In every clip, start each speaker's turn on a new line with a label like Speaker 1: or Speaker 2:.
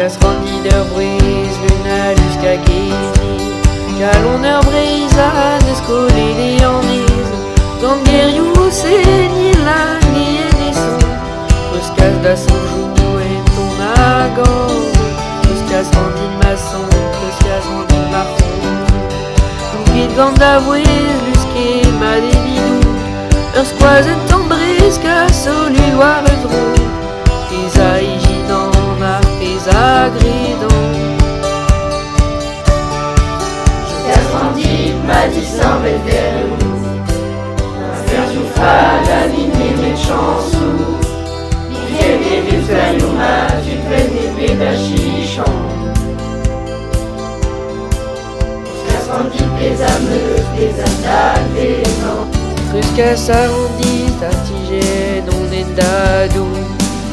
Speaker 1: Casseroni der brise, luna jusqu'à Guéni, Calonner brisa, nescoli des enise, Gangueriou, Séni, Lani et Nesson, Ruscas da Soujou et ton agan, Ruscas Randine Masson, Ruscas Randine Marton, Lougit Gandavoué, Lusqué, Madévidou, Ursquoise et Tendris, Cassolu, Loire et Drôle, Pisa, Iginan, Pisa, Gridon.
Speaker 2: Casrandi, Madison, Belderou, Ferjoufa, la ligne mes chansons, Miguel et Vilsayouma, tu fais des pédachichons. Casrandi, des ameux, des andales, des noms.
Speaker 1: Ruscas arrondi, tartigé, non endadou,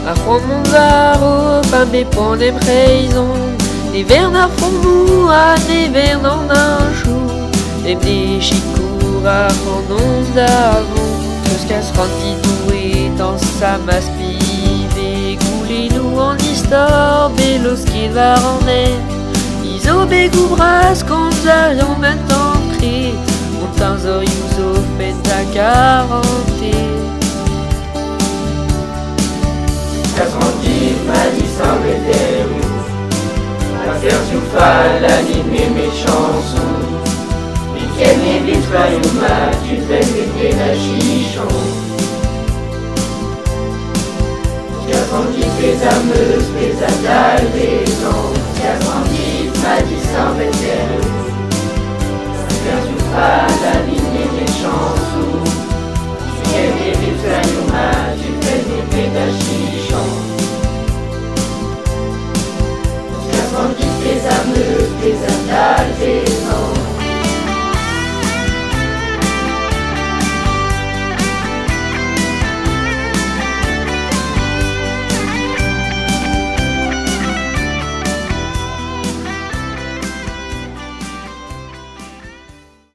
Speaker 1: Arfond mon varo, pamé ponem raison, des vernes à fond mou, à des vernes en un chou, des petits chicours à fond d'avant, Ruscas randi doué dans sa masse pive, Goulinou en histoire, Bélos qui va en est, Iso bégou bras, Gonzalo maintenant pris, Montanzo Youzo fait ta quarantaine.
Speaker 2: Casrandi, Madison, Belderou, Ferjoufa, la ligne mes chansons, Miguel et Vilsayouma, tu fais des pédachichons. Casrandi, des ameuses, des andales, des noms. Casrandi, Madison, Belderou, Ferjoufa, la ligne mes chansons, Miguel et Vilsayouma, tu fais des pédachichons. Casrandi, des ameuses, des andales.